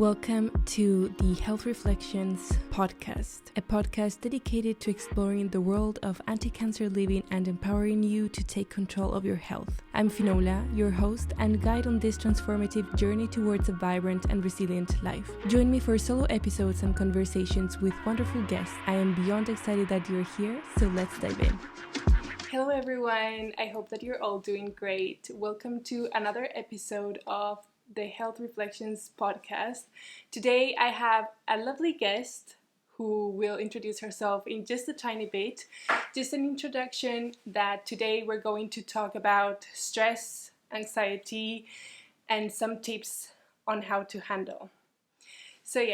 Welcome to the Health Reflections podcast, a podcast dedicated to exploring the world of anti-cancer living and empowering you to take control of your health. I'm Finola, your host and guide on this transformative journey towards a vibrant and resilient life. Join me for solo episodes and conversations with wonderful guests. I am beyond excited that you're here, so let's dive in. Hello everyone, I hope that you're all doing great. Welcome to another episode of the Health Reflections podcast. Today I have a lovely guest who will introduce herself in just a tiny bit. Just an introduction that today we're going to talk about stress, anxiety, and some tips on how to handle. So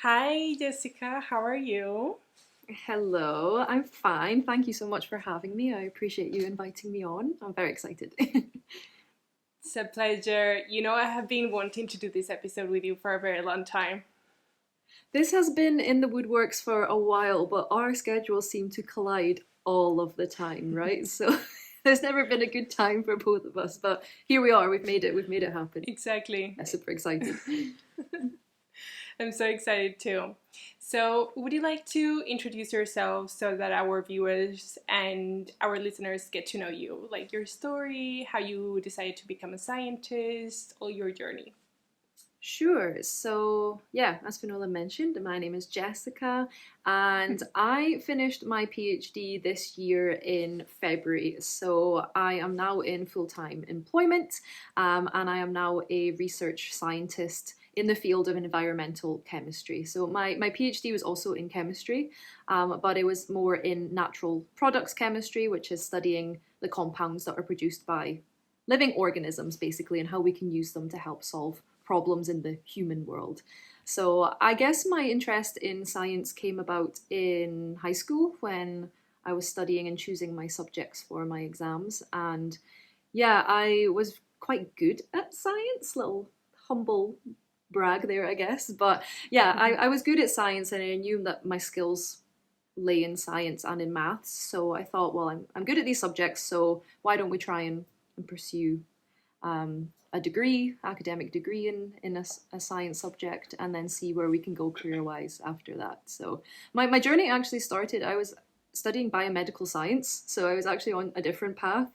hi Jessica, how are you? Hello, I'm fine. Thank you so much for having me. I appreciate you inviting me on. I'm very excited. It's a pleasure. You know, I have been wanting to do this episode with you for a very long time. This has been in the woodworks for a while, but our schedules seem to collide all of the time, right? So there's never been a good time for both of us, but here we are. We've made it happen. Exactly. I'm super excited. I'm so excited too. So would you like to introduce yourself so that our viewers and our listeners get to know you, like your story, how you decided to become a scientist, all your journey? Sure. So, as Finola mentioned, my name is Jessica, and I finished my PhD this year in February. So I am now in full-time employment, and I am now a research scientist in the field of environmental chemistry. So my PhD was also in chemistry, but it was more in natural products chemistry, which is studying the compounds that are produced by living organisms, basically, and how we can use them to help solve problems in the human world. So I guess my interest in science came about in high school when I was studying and choosing my subjects for my exams. And I was quite good at science, little humble brag there, I guess. But I was good at science, and I knew that my skills lay in science and in maths. So I thought, well, I'm good at these subjects, so why don't we try and pursue a academic degree in a science subject, and then see where we can go career-wise after that. So my journey actually started, I was studying biomedical science, so I was actually on a different path.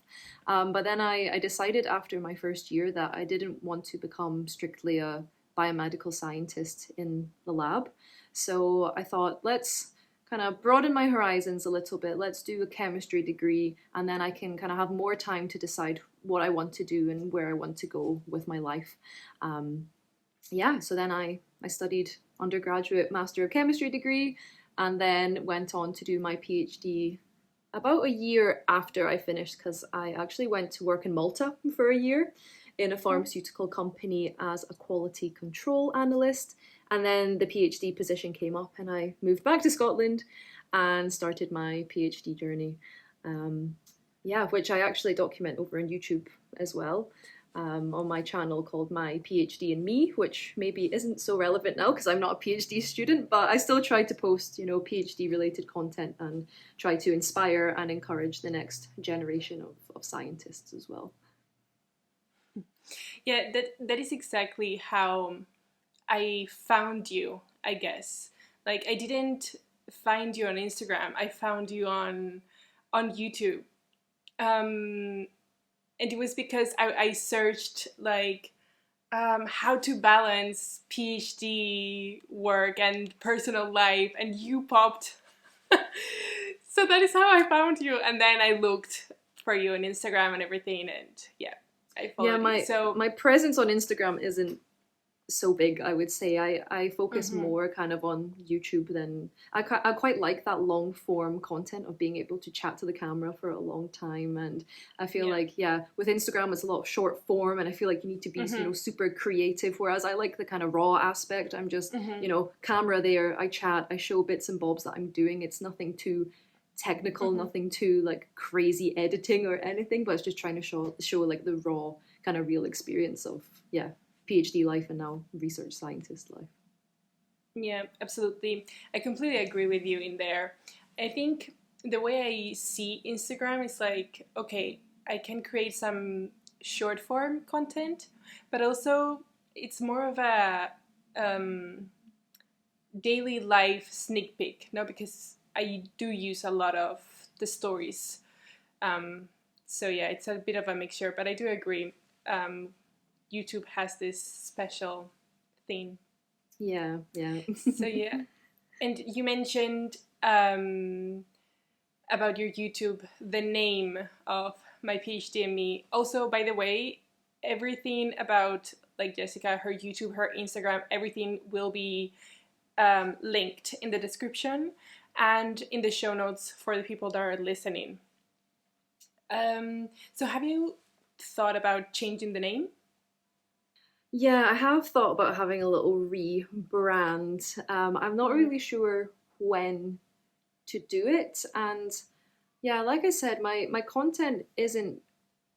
But then I decided after my first year that I didn't want to become strictly a biomedical scientist in the lab. So I thought, let's kind of broaden my horizons a little bit. Let's do a chemistry degree, and then I can kind of have more time to decide what I want to do and where I want to go with my life. So then I studied undergraduate Master of Chemistry degree, and then went on to do my PhD about a year after I finished, because I actually went to work in Malta for a year in a pharmaceutical company as a quality control analyst. And then the PhD position came up, and I moved back to Scotland and started my PhD journey, which I actually document over on YouTube as well, on my channel called My PhD and Me, which maybe isn't so relevant now because I'm not a PhD student, but I still try to post, PhD related content and try to inspire and encourage the next generation of scientists as well. Yeah, that is exactly how I found you, I guess. Like, I didn't find you on Instagram. I found you on YouTube. And it was because I searched, like, how to balance PhD work and personal life, and you popped. So that is how I found you. And then I looked for you on Instagram and everything, and I followed you. So my presence on Instagram isn't so big, I would say. I focus more kind of on YouTube than I quite like that long form content of being able to chat to the camera for a long time. And I feel like with Instagram it's a lot of short form, and I feel like you need to be super creative, whereas I like the kind of raw aspect. I'm just camera there, I chat, I show bits and bobs that I'm doing. It's nothing too technical, nothing too like crazy editing or anything, but it's just trying to show like the raw kind of real experience of PhD life and now research scientist life. Yeah, absolutely. I completely agree with you in there. I think the way I see Instagram is like, okay, I can create some short form content, but also it's more of a daily life sneak peek, no, because I do use a lot of the stories. So yeah, it's a bit of a mixture, but I do agree. YouTube has this special thing. Yeah. So yeah, and you mentioned about your YouTube, the name of my PhD and me. Also, by the way, everything about like Jessica, her YouTube, her Instagram, everything will be linked in the description and in the show notes for the people that are listening. So have you thought about changing the name? Yeah, I have thought about having a little rebrand. I'm not really sure when to do it. And yeah, like I said, my content isn't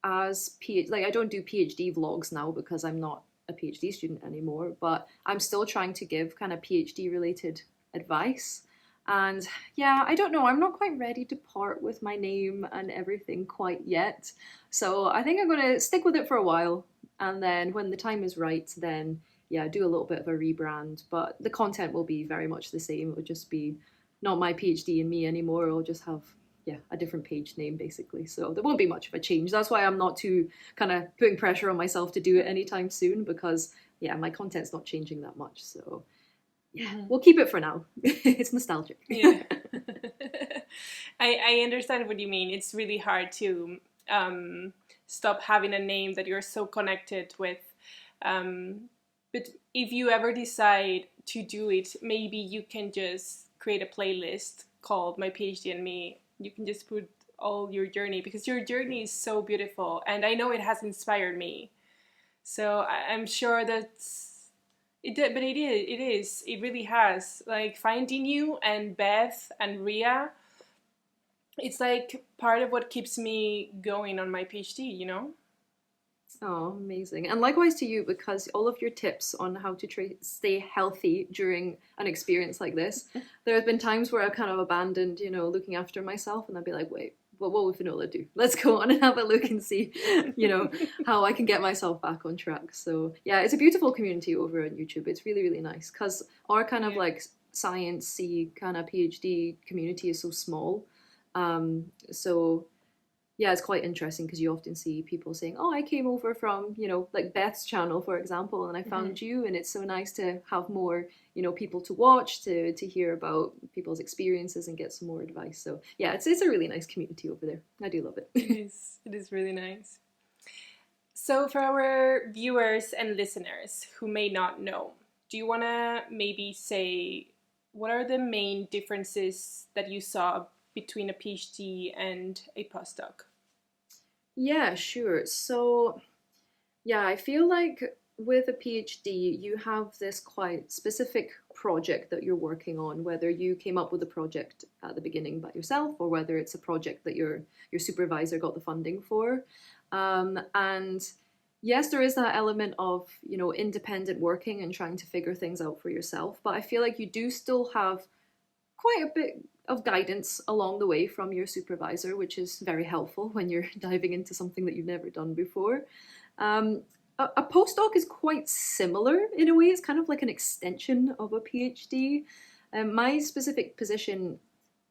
as PhD, like I don't do PhD vlogs now because I'm not a PhD student anymore, but I'm still trying to give kind of PhD related advice. And yeah, I don't know, I'm not quite ready to part with my name and everything quite yet. So I think I'm going to stick with it for a while. And then when the time is right, then yeah, do a little bit of a rebrand. But the content will be very much the same. It will just be not my PhD and me anymore. It'll just have yeah, a different page name basically. So there won't be much of a change. That's why I'm not too kind of putting pressure on myself to do it anytime soon because yeah, my content's not changing that much. So yeah, we'll keep it for now. It's nostalgic. Yeah. I understand what you mean. It's really hard to stop having a name that you're so connected with. But if you ever decide to do it, maybe you can just create a playlist called My PhD and Me. You can just put all your journey because your journey is so beautiful and I know it has inspired me. So I'm sure that's it did, but it really has. Like finding you and Beth and Ria, it's like part of what keeps me going on my PhD, you know? Oh, amazing. And likewise to you, because all of your tips on how to stay healthy during an experience like this, there have been times where I've kind of abandoned, you know, looking after myself and I'd be like, wait, what would Finola do? Let's go on and have a look and see, you know, how I can get myself back on track. So yeah, it's a beautiful community over on YouTube. It's really, really nice because our kind of like science-y kind of PhD community is so small. So yeah, it's quite interesting because you often see people saying, "Oh, I came over from, you know, like Beth's channel, for example, and I found you, and it's so nice to have more, you know, people to watch, to hear about people's experiences and get some more advice." So yeah, it's a really nice community over there. I do love it. It is really nice. So for our viewers and listeners who may not know, do you want to maybe say what are the main differences that you saw between a PhD and a postdoc? Yeah, sure. So yeah, I feel like with a PhD, you have this quite specific project that you're working on, whether you came up with a project at the beginning by yourself or whether it's a project that your supervisor got the funding for. And yes, there is that element of, you know, independent working and trying to figure things out for yourself, but I feel like you do still have quite a bit of guidance along the way from your supervisor, which is very helpful when you're diving into something that you've never done before. A postdoc is quite similar in a way. It's kind of like an extension of a PhD. My specific position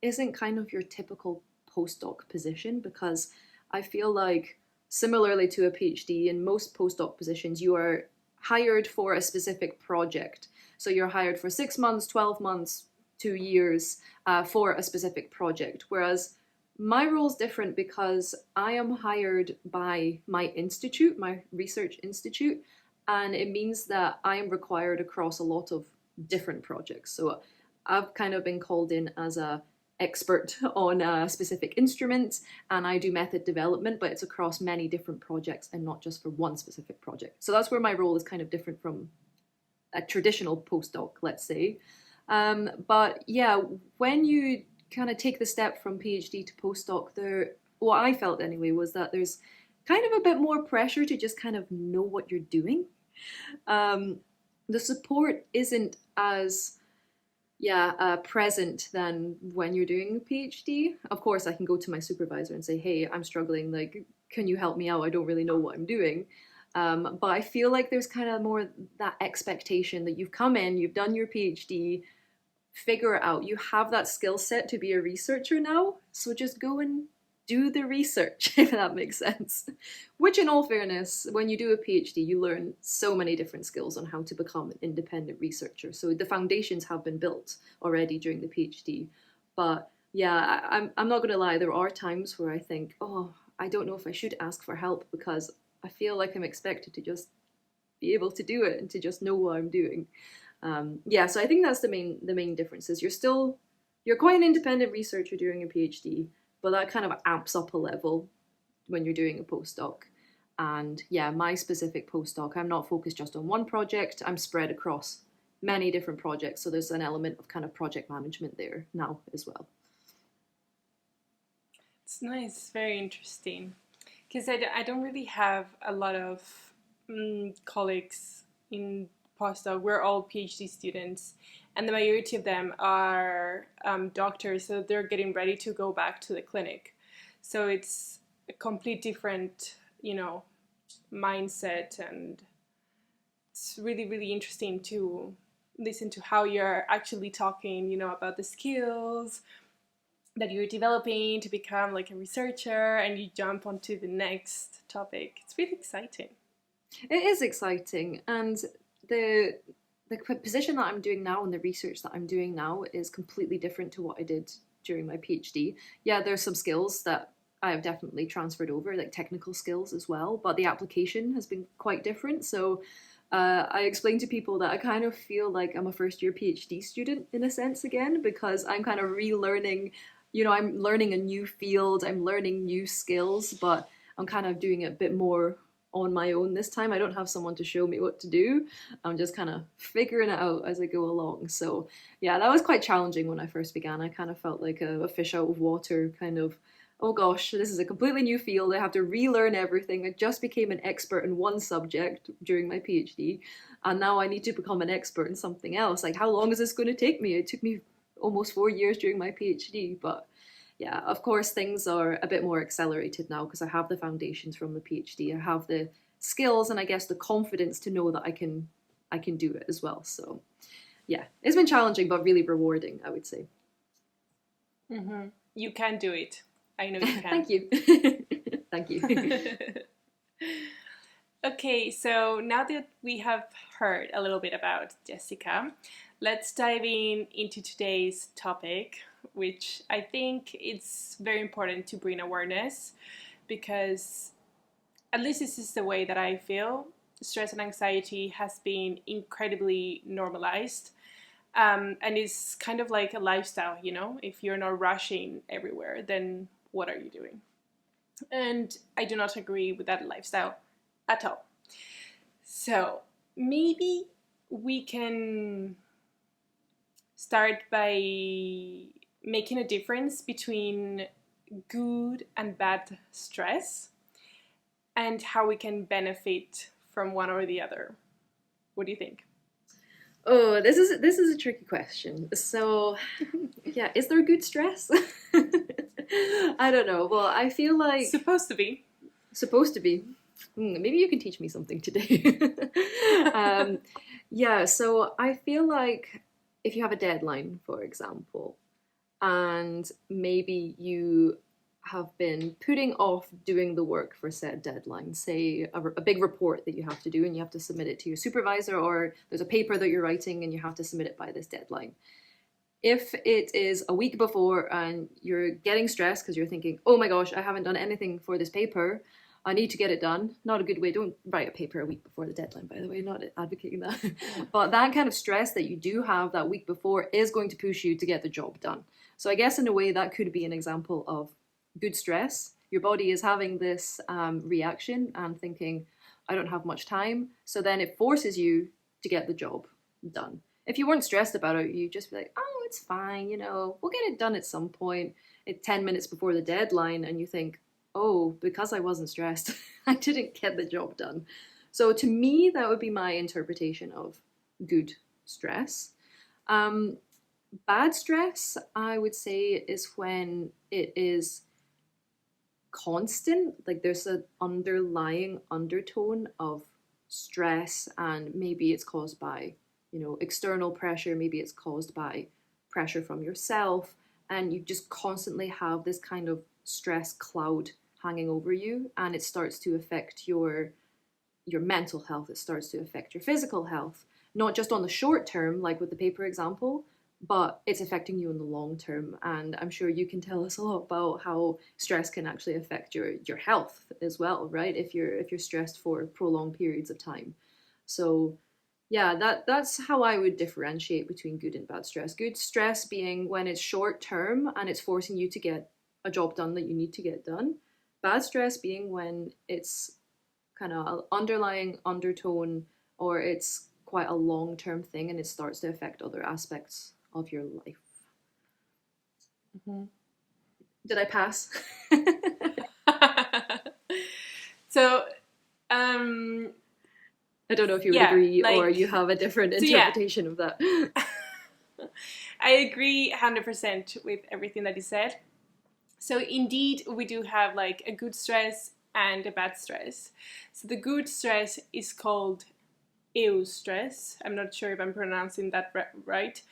isn't kind of your typical postdoc position because I feel like, similarly to a PhD, in most postdoc positions, you are hired for a specific project. So you're hired for 6 months, 12 months, 2 years for a specific project. Whereas my role is different because I am hired by my institute, my research institute, and it means that I am required across a lot of different projects. So I've kind of been called in as a expert on a specific instrument and I do method development, but it's across many different projects and not just for one specific project. So that's where my role is kind of different from a traditional postdoc, let's say. But yeah, when you kind of take the step from PhD to postdoc, what I felt anyway was that there's kind of a bit more pressure to just kind of know what you're doing. The support isn't as present than when you're doing a PhD. Of course, I can go to my supervisor and say, "Hey, I'm struggling. Like, can you help me out? I don't really know what I'm doing." But I feel like there's kind of more that expectation that you've come in, you've done your PhD, figure it out. You have that skill set to be a researcher now, so just go and do the research, if that makes sense. Which, in all fairness, when you do a PhD, you learn so many different skills on how to become an independent researcher. So the foundations have been built already during the PhD. But yeah, I'm not going to lie, there are times where I think, oh, I don't know if I should ask for help because I feel like I'm expected to just be able to do it and to just know what I'm doing. Yeah, so I think that's the main difference is you're quite an independent researcher during a PhD, but that kind of amps up a level when you're doing a postdoc. And yeah, my specific postdoc, I'm not focused just on one project, I'm spread across many different projects. So there's an element of kind of project management there now as well. It's nice, very interesting. Because I don't really have a lot of colleagues in postdoc. We're all PhD students, and the majority of them are doctors, so they're getting ready to go back to the clinic. So it's a complete different, mindset, and it's really, really interesting to listen to how you're actually talking, about the skills that you're developing to become like a researcher, and you jump onto the next topic. It's really exciting. It is exciting, and the position that I'm doing now and the research that I'm doing now is completely different to what I did during my PhD. Yeah, there's some skills that I have definitely transferred over, like technical skills as well, but the application has been quite different. So I explain to people that I kind of feel like I'm a first year PhD student in a sense again, because I'm kind of relearning, I'm learning a new field, I'm learning new skills, but I'm kind of doing it a bit more on my own this time. I don't have someone to show me what to do. I'm just kind of figuring it out as I go along. So yeah, that was quite challenging when I first began. I kind of felt like a fish out of water, kind of, oh gosh, this is a completely new field. I have to relearn everything. I just became an expert in one subject during my PhD, and now I need to become an expert in something else. Like, how long is this going to take me? It took me almost 4 years during my PhD, but yeah, of course, things are a bit more accelerated now because I have the foundations from the PhD. I have the skills and I guess the confidence to know that I can do it as well. So yeah, it's been challenging but really rewarding, I would say. Mm-hmm. You can do it. I know you can. Thank you. Thank you. Okay, so now that we have heard a little bit about Jessica, let's dive into today's topic, which I think it's very important to bring awareness because, at least this is the way that I feel, stress and anxiety has been incredibly normalized. And it's kind of like a lifestyle, if you're not rushing everywhere, then what are you doing? And I do not agree with that lifestyle at all. So maybe we can start by making a difference between good and bad stress and how we can benefit from one or the other. What do you think? Oh, this is a tricky question. So, yeah, is there good stress? I don't know. Well, I feel like supposed to be. Maybe you can teach me something today. Yeah, so I feel like if you have a deadline, for example, and maybe you have been putting off doing the work for said deadline, say a big report that you have to do and you have to submit it to your supervisor, or there's a paper that you're writing and you have to submit it by this deadline. If it is a week before and you're getting stressed because you're thinking, oh my gosh, I haven't done anything for this paper, I need to get it done. Not a good way. Don't write a paper a week before the deadline, by the way, not advocating that. But that kind of stress that you do have that week before is going to push you to get the job done. So I guess in a way that could be an example of good stress. Your body is having this reaction and thinking, I don't have much time. So then it forces you to get the job done. If you weren't stressed about it, you'd just be like, oh, it's fine, we'll get it done at some point. It's 10 minutes before the deadline, and you think, oh, because I wasn't stressed, I didn't get the job done. So to me, that would be my interpretation of good stress. Bad stress, I would say, is when it is constant, like there's an underlying undertone of stress, and maybe it's caused by, external pressure, maybe it's caused by pressure from yourself, and you just constantly have this kind of stress cloud hanging over you, and it starts to affect your mental health, it starts to affect your physical health, not just on the short term, like with the paper example, but it's affecting you in the long term. And I'm sure you can tell us a lot about how stress can actually affect your health as well, right? If you're stressed for prolonged periods of time. So yeah, that's how I would differentiate between good and bad stress. Good stress being when it's short term and it's forcing you to get a job done that you need to get done. Bad stress being when it's kind of underlying undertone, or it's quite a long-term thing and it starts to affect other aspects of your life. Mm-hmm. Did I pass? So, I don't know if you would agree, or you have a different interpretation of that. I agree 100% with everything that you said. So indeed, we do have like a good stress and a bad stress. So the good stress is called eustress. I'm not sure if I'm pronouncing that right.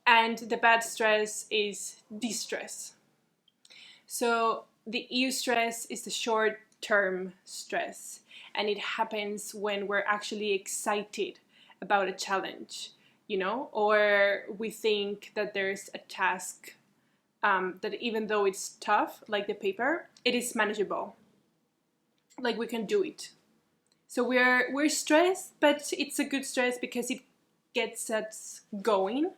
And the bad stress is distress. So the eustress is the short-term stress, and it happens when we're actually excited about a challenge, or we think that there's a task that even though it's tough, like the paper, it is manageable. Like we can do it. So we're stressed, but it's a good stress because it gets us going.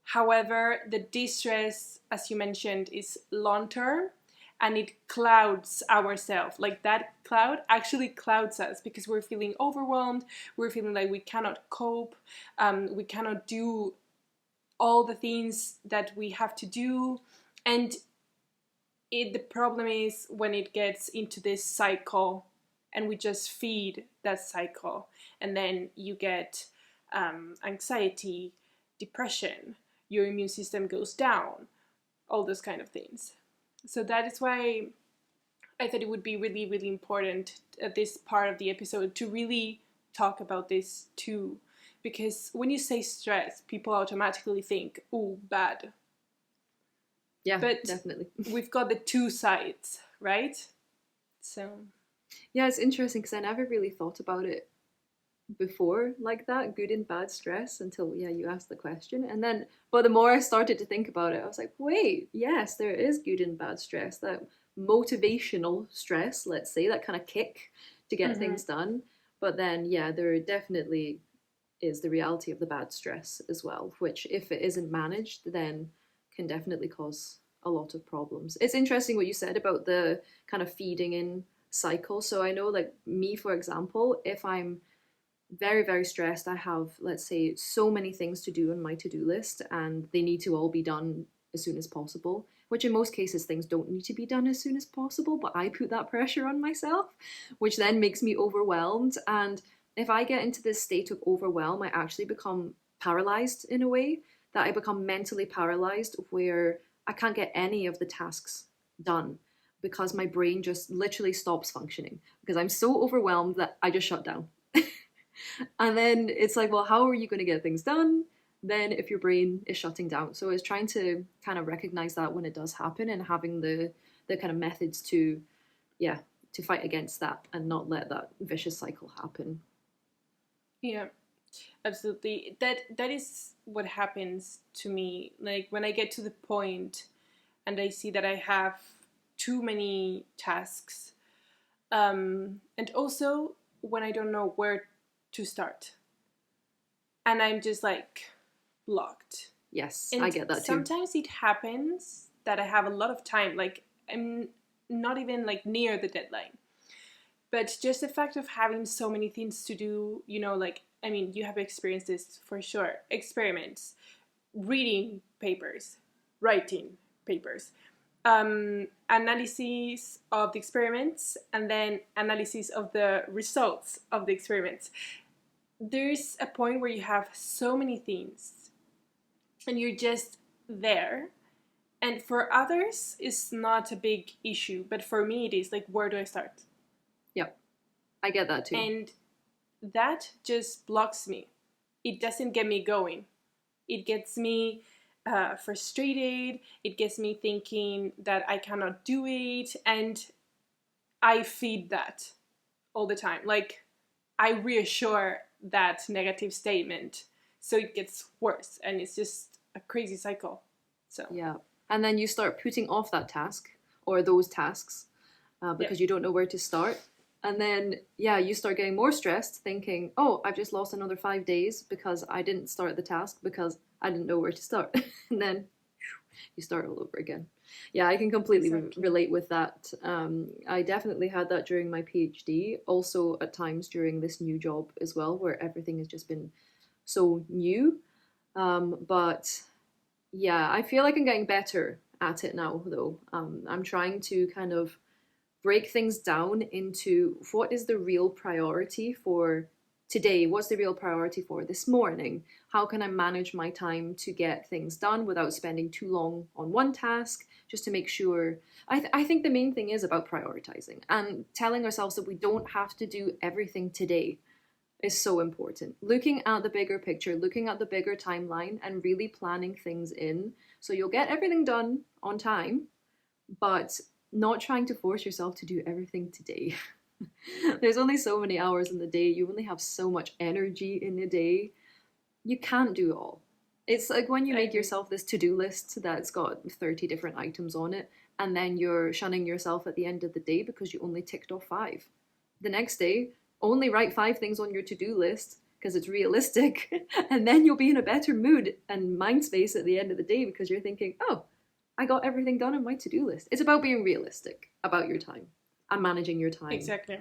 However, the distress, as you mentioned, is long term, and it clouds ourselves. Like that cloud actually clouds us because we're feeling overwhelmed. We're feeling like we cannot cope. We cannot do all the things that we have to do. And the problem is when it gets into this cycle and we just feed that cycle, and then you get anxiety, depression, your immune system goes down, all those kind of things. So that is why I thought it would be really, really important at this part of the episode to really talk about this too. Because when you say stress, people automatically think, oh, bad. Yeah, but definitely. We've got the two sides, right? So yeah, it's interesting because I never really thought about it before like that, good and bad stress, until you asked the question. And then, but the more I started to think about it, I was like, wait, yes, there is good and bad stress, that motivational stress, let's say, that kind of kick to get things done. But then there definitely is the reality of the bad stress as well, which if it isn't managed then can definitely cause a lot of problems. It's interesting what you said about the kind of feeding in cycle. So I know, like me, for example, if I'm very, very stressed, I have, let's say, so many things to do on my to-do list and they need to all be done as soon as possible, which in most cases things don't need to be done as soon as possible, but I put that pressure on myself, which then makes me overwhelmed. And if I get into this state of overwhelm, I actually become paralyzed in a way, that I become mentally paralyzed, where I can't get any of the tasks done because my brain just literally stops functioning because I'm so overwhelmed that I just shut down. And then it's like, well, how are you going to get things done then if your brain is shutting down? So it's trying to kind of recognize that when it does happen, and having the kind of methods to fight against that and not let that vicious cycle happen. Yeah, absolutely. That is what happens to me. Like when I get to the point and I see that I have too many tasks, and also when I don't know where to start, and I'm just like blocked. Yes, and I get that too. Sometimes it happens that I have a lot of time, like I'm not even like near the deadline, but just the fact of having so many things to do, like, I mean, you have experienced this for sure. Experiments, reading papers, writing papers, analysis of the experiments, and then analysis of the results of the experiments. There's a point where you have so many things and you're just there, And for others, it's not a big issue. But for me, it is like, where do I start? Yep, I get that too. And that just blocks me. It doesn't get me going. It gets me frustrated. It gets me thinking that I cannot do it. And I feed that all the time. Like, I reassure that negative statement. So it gets worse. And it's just a crazy cycle. So Yeah. And then you start putting off that task or those tasks because you don't know where to start. And then, yeah, you start getting more stressed thinking, oh, I've just lost another 5 days because I didn't start the task because I didn't know where to start. And then you start all over again. Yeah, I can completely relate with that. I definitely had that during my PhD, also at times during this new job as well, where everything has just been so new. But yeah, I feel like I'm getting better at it now, though. I'm trying to kind of break things down into what is the real priority for today? What's the real priority for this morning? How can I manage my time to get things done without spending too long on one task, just to make sure? I think the main thing is about prioritizing and telling ourselves that we don't have to do everything today is so important. Looking at the bigger picture, looking at the bigger timeline, and really planning things in so you'll get everything done on time, but not trying to force yourself to do everything today. There's only so many hours in the day. You only have so much energy in a day. You can't do it all. It's like when you make yourself this to-do list that's got 30 different items on it, and then you're shunning yourself at the end of the day because you only ticked off 5. The next day, only write 5 things on your to-do list because it's realistic, and then you'll be in a better mood and mind space at the end of the day because you're thinking, oh, I got everything done on my to-do list. It's about being realistic about your time and managing your time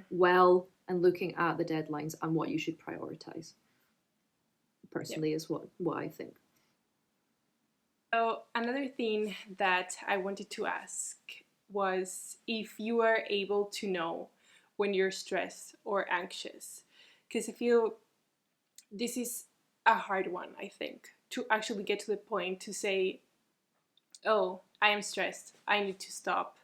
well and looking at the deadlines and what you should prioritize. Personally, is what I think. So another thing that I wanted to ask was if you are able to know when you're stressed or anxious, because I feel this is a hard one, I think, to actually get to the point to say, oh, I am stressed, I need to stop.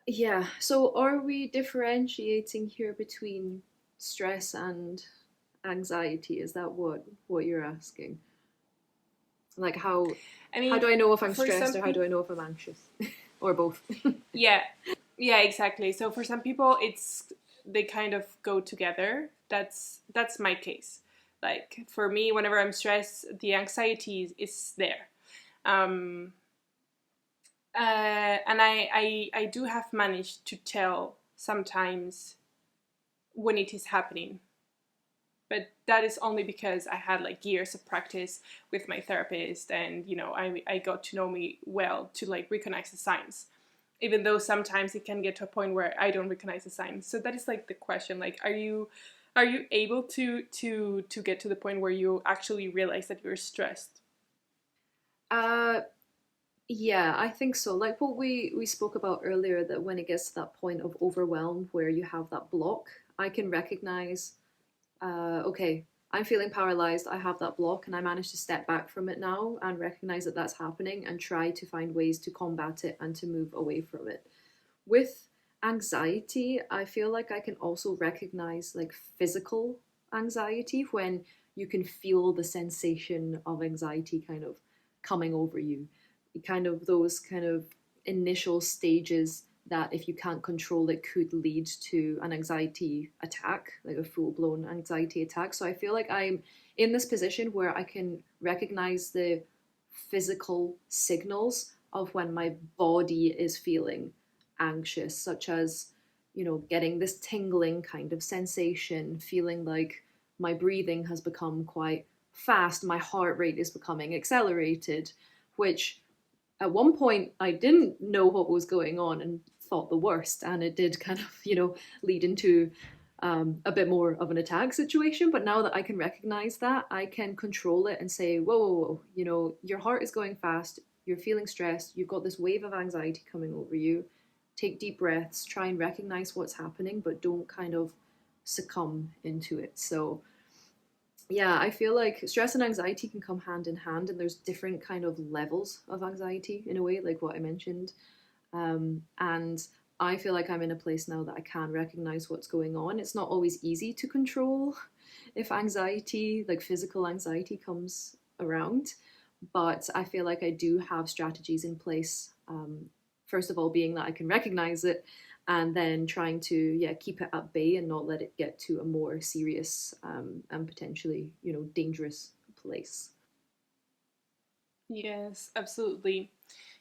Yeah, so are we differentiating here between stress and anxiety? Is that what you're asking? Like how do I know if I'm stressed or how do I know if I'm anxious? Or both? Yeah, exactly. So for some people they kind of go together. That's my case. Like for me, whenever I'm stressed, the anxiety is there. And I do have managed to tell sometimes when it is happening. But that is only because I had like years of practice with my therapist, and I got to know me well to like recognize the signs, even though sometimes it can get to a point where I don't recognize the signs. So that is like the question, like are you able to get to the point where you actually realize that you're stressed? Yeah, I think so. Like what we spoke about earlier, that when it gets to that point of overwhelm where you have that block, I can recognize, okay, I'm feeling paralyzed. I have that block, and I manage to step back from it now and recognize that that's happening and try to find ways to combat it and to move away from it. With anxiety, I feel like I can also recognize like physical anxiety when you can feel the sensation of anxiety kind of coming over you. Kind of those kind of initial stages that if you can't control it could lead to an anxiety attack, like a full-blown anxiety attack. So I feel like I'm in this position where I can recognize the physical signals of when my body is feeling anxious, such as, getting this tingling kind of sensation, feeling like my breathing has become quite fast, my heart rate is becoming accelerated, which at one point I didn't know what was going on and thought the worst, and it did kind of lead into a bit more of an attack situation. But now that I can recognize that, I can control it and say, whoa, whoa, whoa, your heart is going fast, you're feeling stressed, you've got this wave of anxiety coming over you. Take deep breaths, try and recognize what's happening, but don't kind of succumb into it. So yeah, I feel like stress and anxiety can come hand in hand, and there's different kind of levels of anxiety in a way, like what I mentioned. And I feel like I'm in a place now that I can recognize what's going on. It's not always easy to control if anxiety, like physical anxiety, comes around, but I feel like I do have strategies in place. First of all, being that I can recognize it, and then trying to, yeah, keep it at bay and not let it get to a more serious and potentially, dangerous place. Yes, absolutely.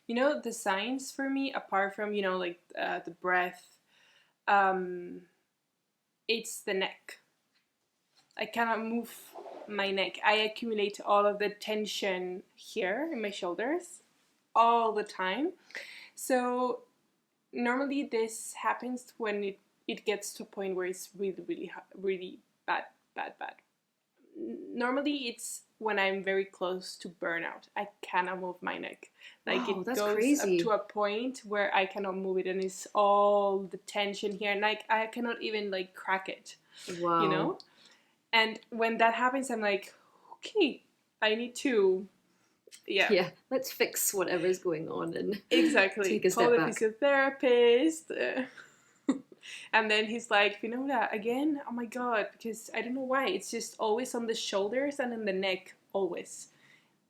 The signs for me, apart from, like the breath, um, it's the neck. I cannot move my neck. I accumulate all of the tension here in my shoulders all the time. So normally this happens when it gets to a point where it's really, really, really bad, bad, bad. Normally it's when I'm very close to burnout. I cannot move my neck. Like Wow, it that's goes up to crazy. a point where I cannot move it, and it's all the tension here, and like I cannot even like crack it, you Wow. know? And when that happens, I'm like, okay, I need to, yeah, Yeah, let's fix whatever's going on and take exactly, a call step the back. physiotherapist. And then he's like, Finola, again? Oh my god, because I don't know why. It's just always on the shoulders and in the neck, always.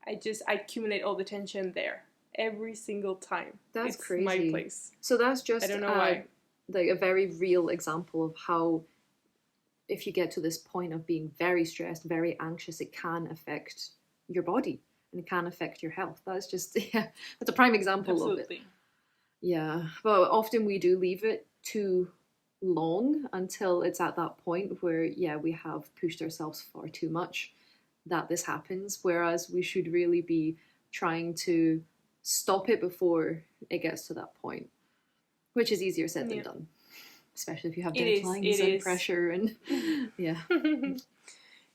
I accumulate all the tension there every single time. That's It's my crazy. place. So that's I just don't know why. like a very real example of how if you get to this point of being very stressed, very anxious, it can affect your body and it can affect your health. That's just yeah, that's a prime example of it. Absolutely. Yeah, but often we do leave it too long until it's at that point where, yeah, we have pushed ourselves far too much that this happens. Whereas we should really be trying to stop it before it gets to that point, which is easier said than Yeah. done, especially if you have It is. It deadlines and is. pressure and yeah.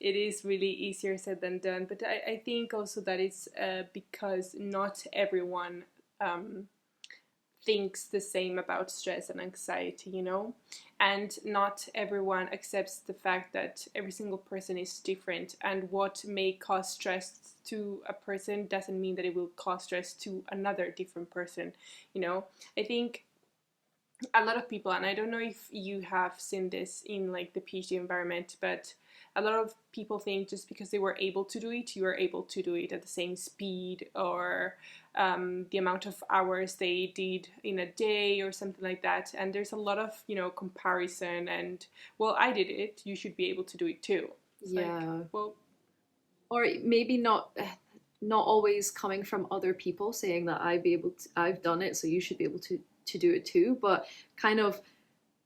It is really easier said than done. But I think also that it's because not everyone um, thinks the same about stress and anxiety, and not everyone accepts the fact that every single person is different, and what may cause stress to a person doesn't mean that it will cause stress to another different person. I think a lot of people, and I don't know if you have seen this in like the PhD environment, but a lot of people think just because they were able to do it, you are able to do it at the same speed, or the amount of hours they did in a day or something like that. And there's a lot of comparison, and well, I did it, you should be able to do it too. It's like, Yeah. well, Or maybe not always coming from other people saying that I've done it, so you should be able to do it too, but kind of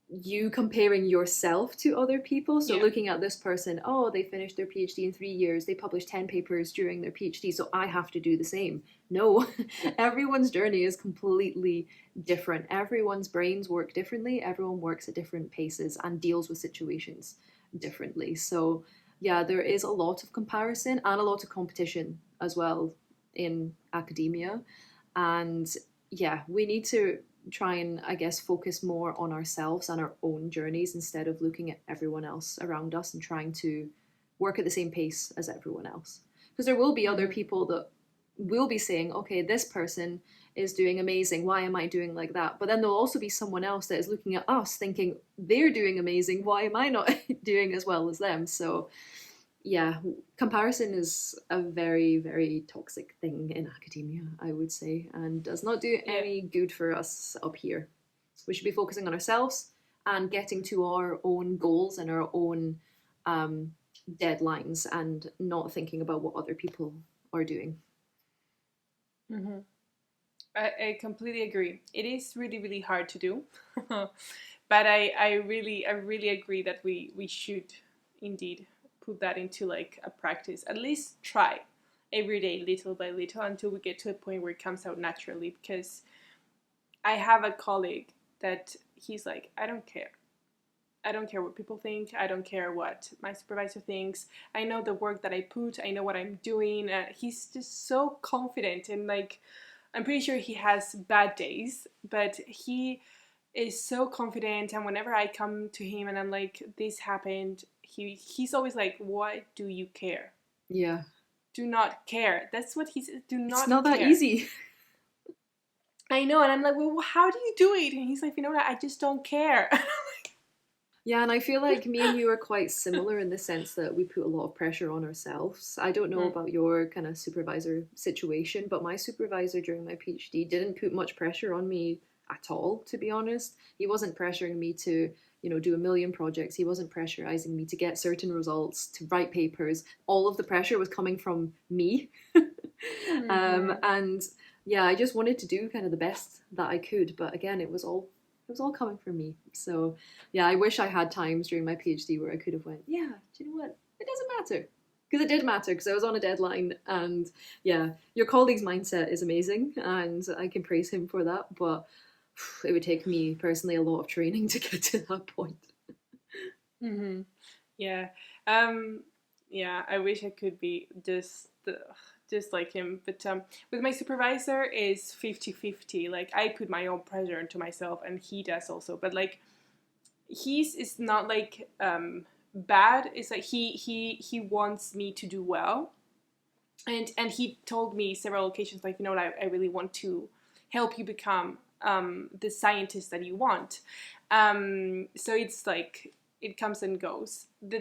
you comparing yourself to other people. So yeah, looking at this person, oh, they finished their PhD in 3 years, they published 10 papers during their PhD, so I have to do the same. No, everyone's journey is completely different. Everyone's brains work differently, everyone works at different paces and deals with situations differently. So yeah, there is a lot of comparison and a lot of competition as well in academia. And yeah, we need to try and, I guess, focus more on ourselves and our own journeys instead of looking at everyone else around us and trying to work at the same pace as everyone else. Because there will be other mm-hmm. people that will be saying, okay, this person is doing amazing. Why am I doing like that? But then there'll also be someone else that is looking at us thinking, they're doing amazing. Why am I not doing as well as them? So yeah, comparison is a very, very toxic thing in academia, I would say, and does not do Yeah. any good for us up here. We should be focusing on ourselves and getting to our own goals and our own um, deadlines and not thinking about what other people are doing. Mm-hmm. I completely agree. It is really, really hard to do. But I really agree that we should indeed put that into like a practice. At least try every day, little by little, until we get to a point where it comes out naturally. Because I have a colleague that he's like, I don't care. I don't care what people think. I don't care what my supervisor thinks. I know the work that I put. I know what I'm doing. He's just so confident, and like, I'm pretty sure he has bad days, but he is so confident. And whenever I come to him and I'm like, this happened, he's always like, why do you care? Yeah. Do not care. That's what he says. Do not care. It's not that easy. I know, and I'm like, well, how do you do it? And he's like, I just don't care. Yeah, and I feel like me and you are quite similar in the sense that we put a lot of pressure on ourselves. I don't know about your kind of supervisor situation, but my supervisor during my PhD didn't put much pressure on me at all, to be honest. He wasn't pressuring me to, do a million projects. He wasn't pressurizing me to get certain results, to write papers. All of the pressure was coming from me. And yeah, I just wanted to do kind of the best that I could. But again, it was all coming from me. So yeah, I wish I had times during my PhD where I could have went, yeah, do you know what? It doesn't matter. Because it did matter, because I was on a deadline. And yeah, your colleague's mindset is amazing, and I can praise him for that. But it would take me personally a lot of training to get to that point. Yeah. Yeah, I wish I could be just like him. But with my supervisor is 50-50. Like, I put my own pressure into myself, and he does also. But like, he's is not like bad. It's like he wants me to do well, and he told me several occasions, like, I really want to help you become the scientist that you want. So it's like, it comes and goes. The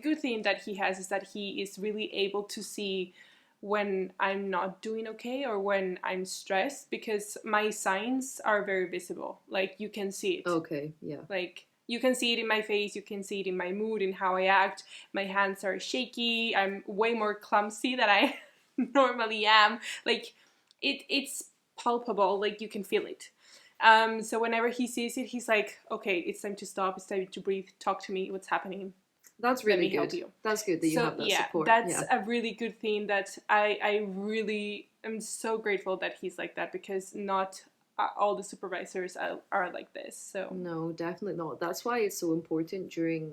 good thing that he has is that he is really able to see when I'm not doing okay or when I'm stressed, because my signs are very visible. Like, you can see it. Okay, yeah. Like, you can see it in my face, you can see it in my mood, in how I act. My hands are shaky, I'm way more clumsy than I normally am. Like, it's palpable, like, you can feel it. So whenever he sees it, he's like, okay, it's time to stop, it's time to breathe, talk to me, what's happening. That's really good. That's good that you have that support. That's a really good thing that I really am so grateful that he's like that, because not all the supervisors are like this. So no, definitely not. That's why it's so important during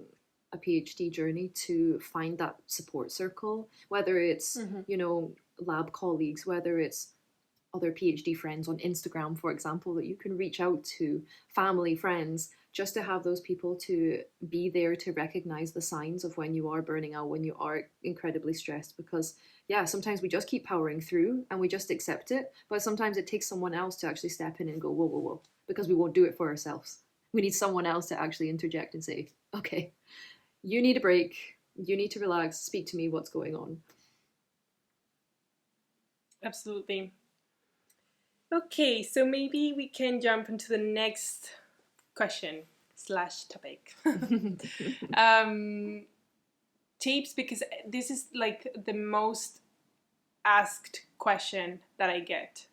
a PhD journey to find that support circle, whether it's, lab colleagues, whether it's other PhD friends on Instagram, for example, that you can reach out to, family, friends, just to have those people to be there to recognize the signs of when you are burning out, when you are incredibly stressed. Because yeah, sometimes we just keep powering through and we just accept it, but sometimes it takes someone else to actually step in and go, whoa, whoa, whoa, because we won't do it for ourselves. We need someone else to actually interject and say, okay, you need a break, you need to relax, speak to me, what's going on. Absolutely. Okay, so maybe we can jump into the next question / topic. Tips, because this is like the most asked question that I get,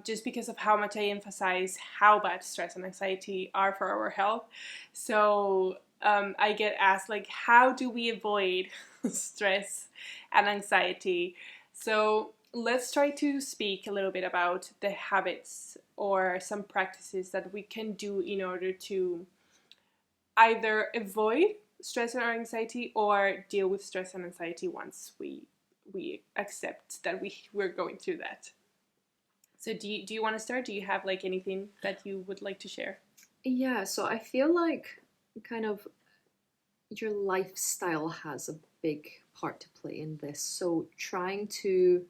just because of how much I emphasize how bad stress and anxiety are for our health. So I get asked, like, how do we avoid stress and anxiety? So let's try to speak a little bit about the habits or some practices that we can do in order to either avoid stress or anxiety, or deal with stress and anxiety once we accept that we're going through that. So do you want to start? Do you have like anything that you would like to share? Yeah, so I feel like kind of your lifestyle has a big part to play in this. So trying to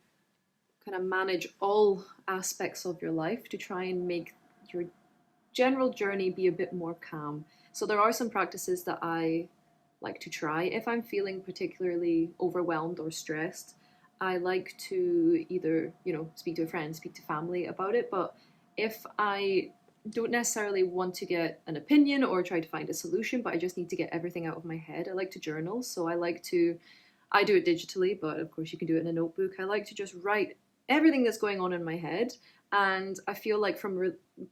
kind of manage all aspects of your life to try and make your general journey be a bit more calm. So there are some practices that I like to try. If I'm feeling particularly overwhelmed or stressed, I like to either, speak to a friend, speak to family about it. But if I don't necessarily want to get an opinion or try to find a solution, but I just need to get everything out of my head, I like to journal. So I do it digitally, but of course you can do it in a notebook. I like to just write everything that's going on in my head. And I feel like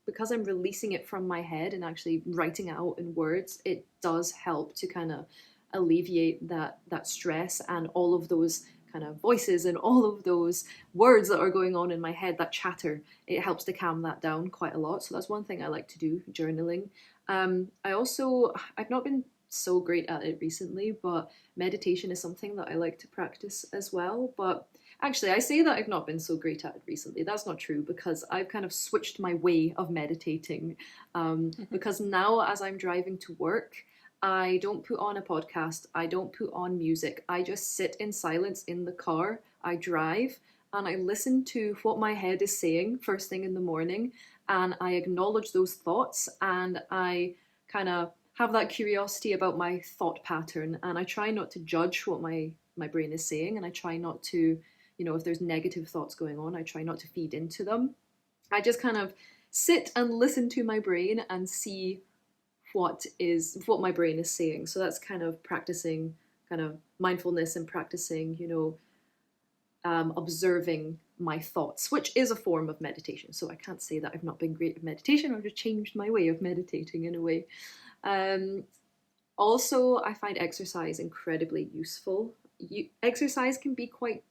because I'm releasing it from my head and actually writing it out in words, it does help to kind of alleviate that stress and all of those kind of voices and all of those words that are going on in my head, that chatter. It helps to calm that down quite a lot. So that's one thing I like to do, journaling. I've not been so great at it recently, but meditation is something that I like to practice as well. But actually, I say that I've not been so great at it recently. That's not true, because I've kind of switched my way of meditating. Because now, as I'm driving to work, I don't put on a podcast. I don't put on music. I just sit in silence in the car. I drive and I listen to what my head is saying first thing in the morning, and I acknowledge those thoughts, and I kind of have that curiosity about my thought pattern, and I try not to judge what my brain is saying, and I try not to, if there's negative thoughts going on, I try not to feed into them. I just kind of sit and listen to my brain and see what my brain is saying. So that's kind of practicing kind of mindfulness and practicing, observing my thoughts, which is a form of meditation. So I can't say that I've not been great at meditation. I've just changed my way of meditating in a way. Also, I find exercise incredibly useful. Exercise can be quite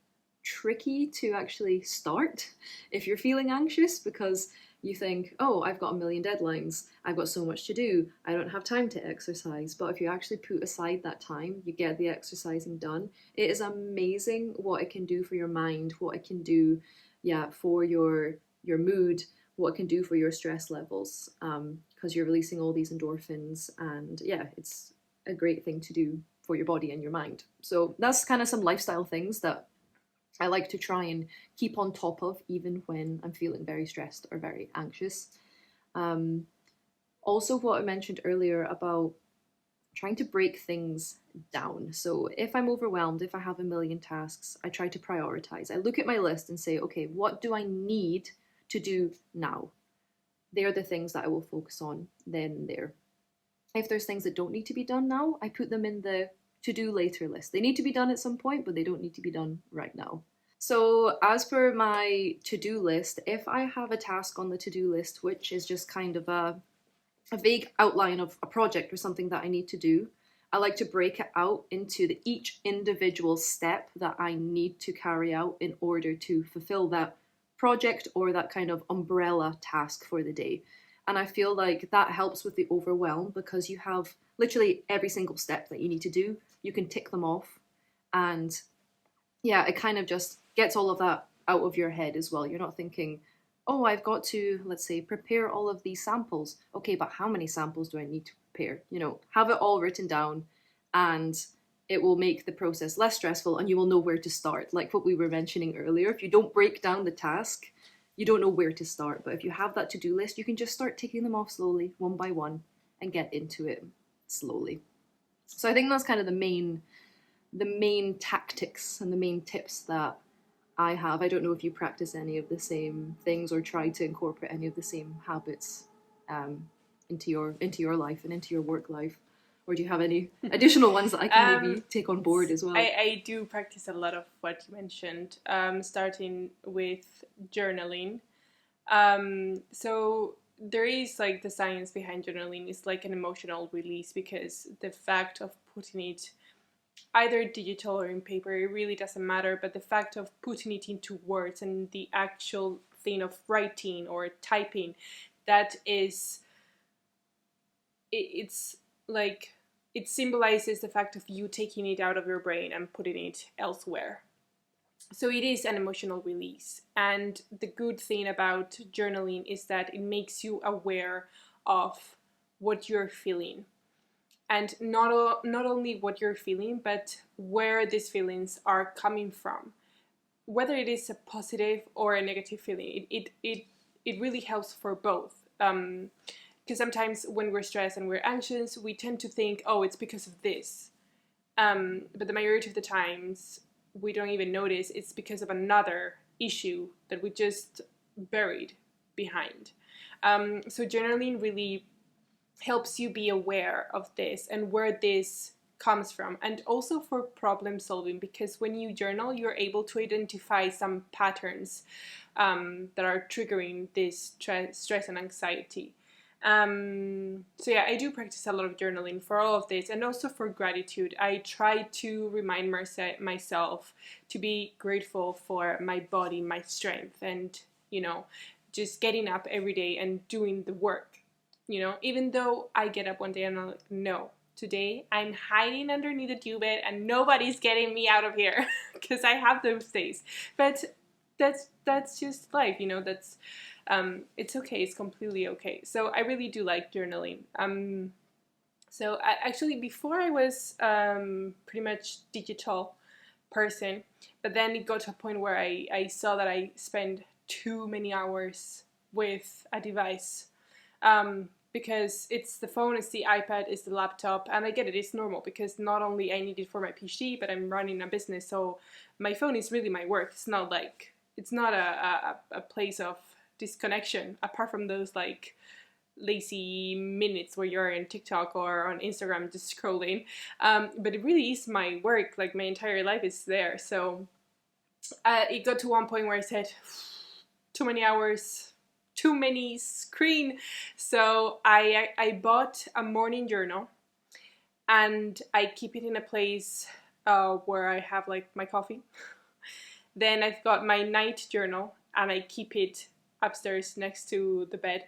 tricky to actually start if you're feeling anxious, because you think, oh, I've got a million deadlines, I've got so much to do, I don't have time to exercise. But if you actually put aside that time, you get the exercising done. It is amazing what it can do for your mind, what it can do, for your mood, what it can do for your stress levels, because you're releasing all these endorphins, and it's a great thing to do for your body and your mind. So that's kind of some lifestyle things that I like to try and keep on top of, even when I'm feeling very stressed or very anxious. Also, what I mentioned earlier about trying to break things down. So if I'm overwhelmed, if I have a million tasks, I try to prioritize. I look at my list and say, okay, what do I need to do now? They're the things that I will focus on then and there. If there's things that don't need to be done now, I put them in the to-do later list. They need to be done at some point, but they don't need to be done right now. So as per my to-do list, if I have a task on the to-do list, which is just kind of a vague outline of a project or something that I need to do, I like to break it out into each individual step that I need to carry out in order to fulfill that project or that kind of umbrella task for the day. And I feel like that helps with the overwhelm, because you have literally every single step that you need to do. You can tick them off, and it kind of just gets all of that out of your head as well. You're not thinking, oh, I've got to, let's say, prepare all of these samples. Okay, but how many samples do I need to prepare? Have it all written down, and it will make the process less stressful, and you will know where to start. Like what we were mentioning earlier, if you don't break down the task, you don't know where to start. But if you have that to-do list, you can just start ticking them off slowly, one by one, and get into it slowly. So I think that's kind of the main tactics and the main tips that I have. I don't know if you practice any of the same things or try to incorporate any of the same habits into your life and into your work life, or do you have any additional ones that I can maybe take on board as well? I do practice a lot of what you mentioned, starting with journaling. So there is like the science behind journaling is like an emotional release, because the fact of putting it either digital or in paper, it really doesn't matter, but the fact of putting it into words and the actual thing of writing or typing, that is, it's like, it symbolizes the fact of you taking it out of your brain and putting it elsewhere. So it is an emotional release. And the good thing about journaling is that it makes you aware of what you're feeling. And not only what you're feeling, but where these feelings are coming from. Whether it is a positive or a negative feeling, it really helps for both. Because sometimes when we're stressed and we're anxious, we tend to think, oh, it's because of this. But the majority of the times, we don't even notice it's because of another issue that we just buried behind. So journaling really helps you be aware of this and where this comes from, and also for problem solving, because when you journal, you're able to identify some patterns that are triggering this stress and anxiety. So yeah, I do practice a lot of journaling for all of this, and also for gratitude. I try to remind myself to be grateful for my body, my strength, and just getting up every day and doing the work. Even though I get up one day and I'm like, no, today I'm hiding underneath the duvet and nobody's getting me out of here, because I have those days. But that's just life, that's it's okay, it's completely okay. So I really do like journaling. So actually, before I was pretty much digital person, but then it got to a point where I saw that I spend too many hours with a device, because it's the phone, it's the iPad, it's the laptop, and I get it, it's normal because not only I need it for my PhD, but I'm running a business, so my phone is really my work. It's not like, it's not a place of disconnection apart from those like lazy minutes where you're in TikTok or on Instagram just scrolling, but it really is my work. Like my entire life is there. So it got to one point where I said, too many hours, too many screen. So I bought a morning journal, and I keep it in a place where I have like my coffee. Then I've got my night journal, and I keep it upstairs next to the bed.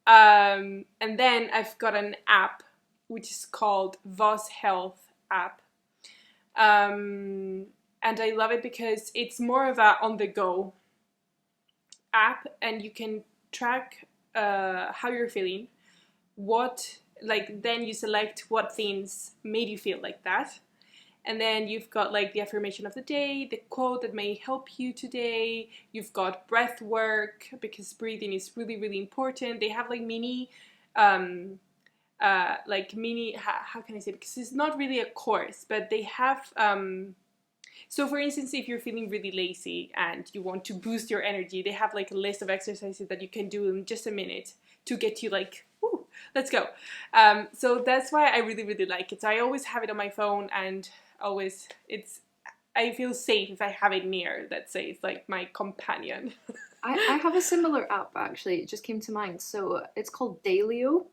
And then I've got an app which is called Voss Health app. And I love it because it's more of a on-the-go app, and you can track how you're feeling, then you select what things made you feel like that. And then you've got like the affirmation of the day, the quote that may help you today. You've got breath work, because breathing is really, really important. They have like mini, how can I say, because it's not really a course, but they have, so for instance, if you're feeling really lazy and you want to boost your energy, they have like a list of exercises that you can do in just a minute to get you like, woo, let's go. So that's why I really, really like it. So I always have it on my phone, and always I feel safe if I have it near. Let's say it's like my companion. I have a similar app actually, it just came to mind. So it's called Dailyo,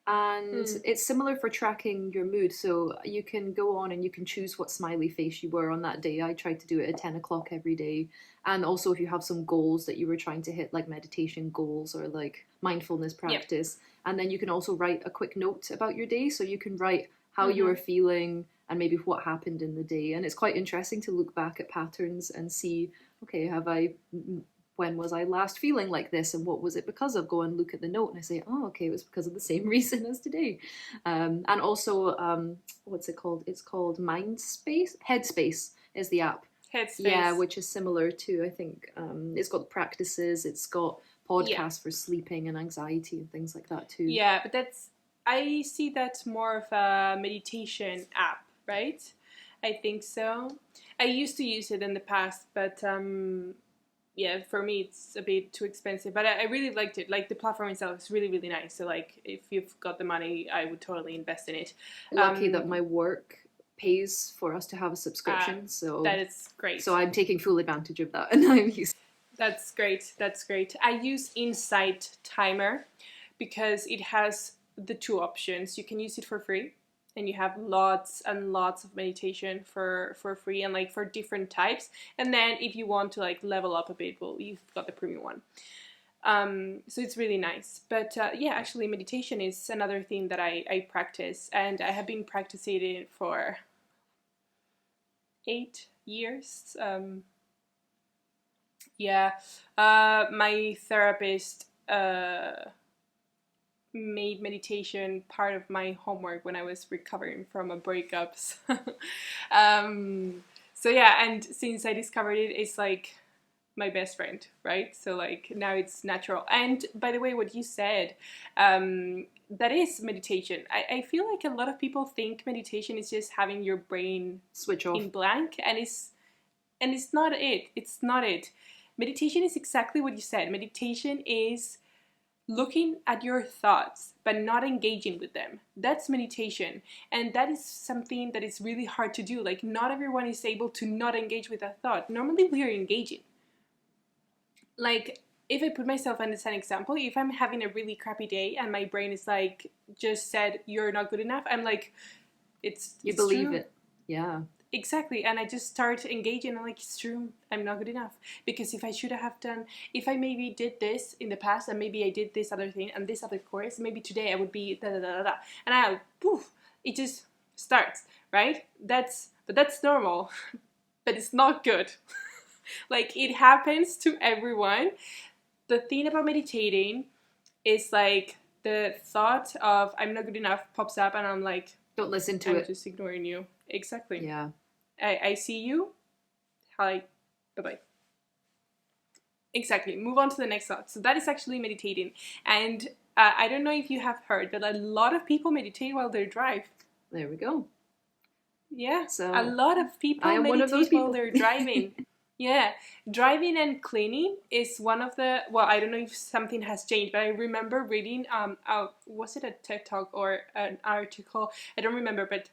and it's similar for tracking your mood. So you can go on and you can choose what smiley face you were on that day. I tried to do it at 10 o'clock every day. And also if you have some goals that you were trying to hit, like meditation goals or like mindfulness practice, and then you can also write a quick note about your day. So you can write how you were feeling and maybe what happened in the day. And it's quite interesting to look back at patterns and see, okay, when was I last feeling like this, and what was it because of? Go and look at the note, and I say, oh, okay, it was because of the same reason as today. And also, what's it called? It's called Headspace is the app. Headspace. Yeah, which is similar to, I think, it's got practices, it's got podcasts for sleeping and anxiety and things like that too. Yeah, but I see that's more of a meditation app, right? I think so. I used to use it in the past, but yeah, for me it's a bit too expensive. But I really liked it. Like the platform itself is really, really nice. So like if you've got the money, I would totally invest in it. Lucky that my work pays for us to have a subscription. So that is great. So I'm taking full advantage of that, and I'm using. That's great. That's great. I use Insight Timer because it has the two options. You can use it for free, and you have lots and lots of meditation for free, and like for different types. And then if you want to like level up a bit, well, you've got the premium one. So it's really nice. But yeah, actually meditation is another thing that I practice, and I have been practicing it for 8 years. My therapist made meditation part of my homework when I was recovering from a breakup. So yeah, and since I discovered it, it's like my best friend, right? So like now it's natural. And by the way, what you said, that is meditation. I feel like a lot of people think meditation is just having your brain switch off in blank, and it's not it. It's not it. Meditation is exactly what you said. Meditation is looking at your thoughts but not engaging with them. That's meditation. And that is something that is really hard to do. Like not everyone is able to not engage with a thought. Normally we are engaging. Like if I put myself as an example, if I'm having a really crappy day and my brain is like just said you're not good enough, I'm like it's believe true. it. Yeah. Exactly, and I just start engaging. I'm like, it's true, I'm not good enough. Because if I maybe did this in the past, and maybe I did this other thing and this other course, maybe today I would be da da da da da. And it just starts, right? That's normal, but it's not good. Like it happens to everyone. The thing about meditating is like the thought of I'm not good enough pops up, and I'm like, don't listen to I'm it. just ignoring you. Exactly. Yeah. I see you. Hi. Bye-bye. Exactly. Move on to the next thought. So that is actually meditating. And I don't know if you have heard, but a lot of people meditate while they drive. There we go. Yeah. So a lot of people I am one of those meditate while people. they're driving. Yeah. Driving and cleaning is one of the, well, I don't know if something has changed, but I remember reading, was it a TED Talk or an article? I don't remember, but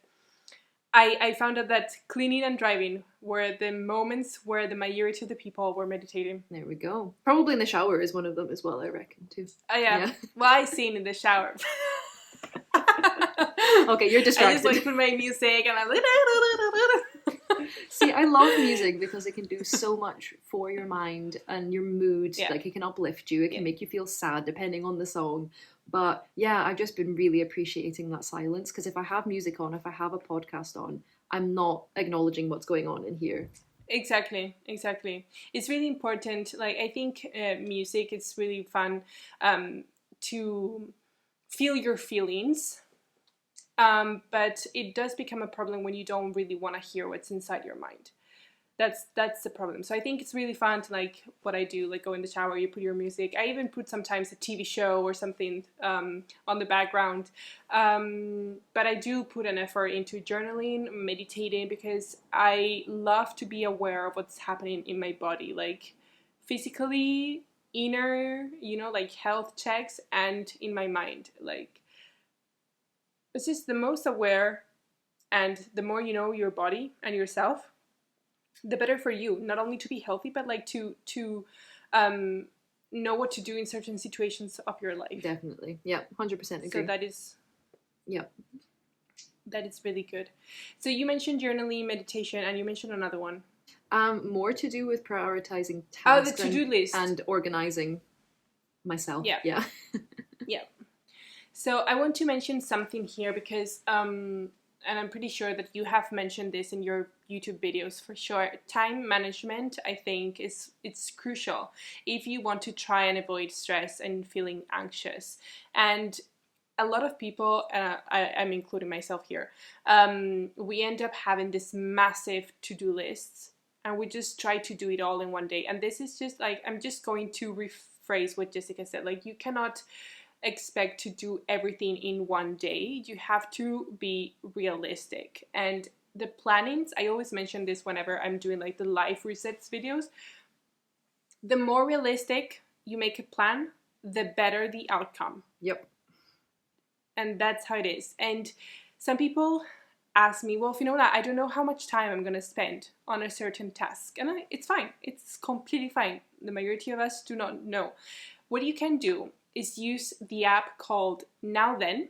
I found out that cleaning and driving were the moments where the majority of the people were meditating. There we go. Probably in the shower is one of them as well, I reckon, too. Oh, yeah. Well, I sing in the shower. Okay, you're distracted. I just like put my music and I'm like... See, I love music because it can do so much for your mind and your mood. Yeah. Like, it can uplift you. It can make you feel sad depending on the song. But yeah, I've just been really appreciating that silence, because if I have music on, if I have a podcast on, I'm not acknowledging what's going on in here. Exactly. It's really important. Like, I think music is really fun to feel your feelings. But it does become a problem when you don't really want to hear what's inside your mind. That's the problem. So I think it's really fun to, like, what I do, like, go in the shower, you put your music. I even put sometimes a TV show or something on the background. But I do put an effort into journaling, meditating, because I love to be aware of what's happening in my body, like physically, inner, like health checks, and in my mind. Like, it's just the most aware, and the more you know your body and yourself, the better for you, not only to be healthy, but like to know what to do in certain situations of your life. Definitely. Yeah, 100% agree. So that is really good. So you mentioned journaling, meditation, and you mentioned another one. More to do with prioritizing tasks. The to-do list. And organizing myself. Yeah. Yeah. Yeah. So I want to mention something here because and I'm pretty sure that you have mentioned this in your YouTube videos for sure. Time management, I think, it's crucial if you want to try and avoid stress and feeling anxious. And a lot of people, I'm including myself here, we end up having this massive to-do lists, and we just try to do it all in one day. And this is just like, I'm just going to rephrase what Jessica said. Like, you cannot expect to do everything in one day. You have to be realistic. And the plannings, I always mention this whenever I'm doing like the life resets videos. The more realistic you make a plan, the better the outcome. Yep. And that's how it is. And some people ask me, well, Finola, I don't know how much time I'm going to spend on a certain task. And it's fine. It's completely fine. The majority of us do not know. What you can do is use the app called Now Then.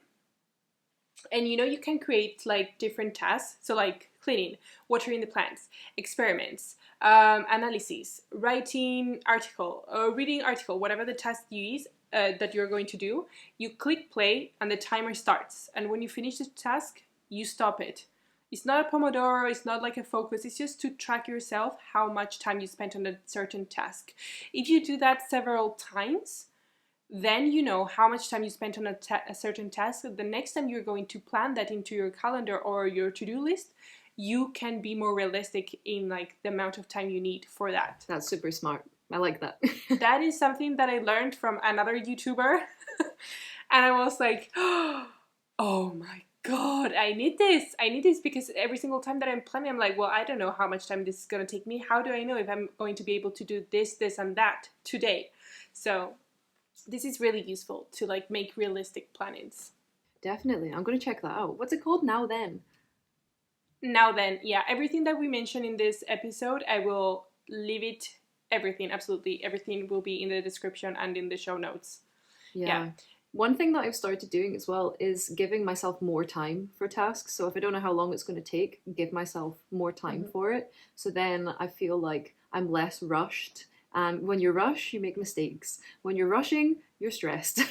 And you can create like different tasks. So like cleaning, watering the plants, experiments, analyses, writing article, or reading article, whatever the task you use that you're going to do. You click play and the timer starts. And when you finish the task, you stop it. It's not a Pomodoro, it's not like a focus, it's just to track yourself how much time you spent on a certain task. If you do that several times, then you know how much time you spent on a certain task. The next time you're going to plan that into your calendar or your to-do list, you can be more realistic in like the amount of time you need for that. That's super smart. I like that. That is something that I learned from another YouTuber. And I was like, oh my God, I need this. I need this because every single time that I'm planning, I'm like, well, I don't know how much time this is going to take me. How do I know if I'm going to be able to do this, this, and that today? So this is really useful to like make realistic plannings. Definitely. I'm going to check that out. What's it called? Now Then? Now Then. Yeah, everything that we mentioned in this episode, I will leave it, everything, absolutely everything will be in the description and in the show notes. Yeah. One thing that I've started doing as well is giving myself more time for tasks. So if I don't know how long it's going to take, give myself more time for it. So then I feel like I'm less rushed. And when you rush, you make mistakes. When you're rushing, you're stressed.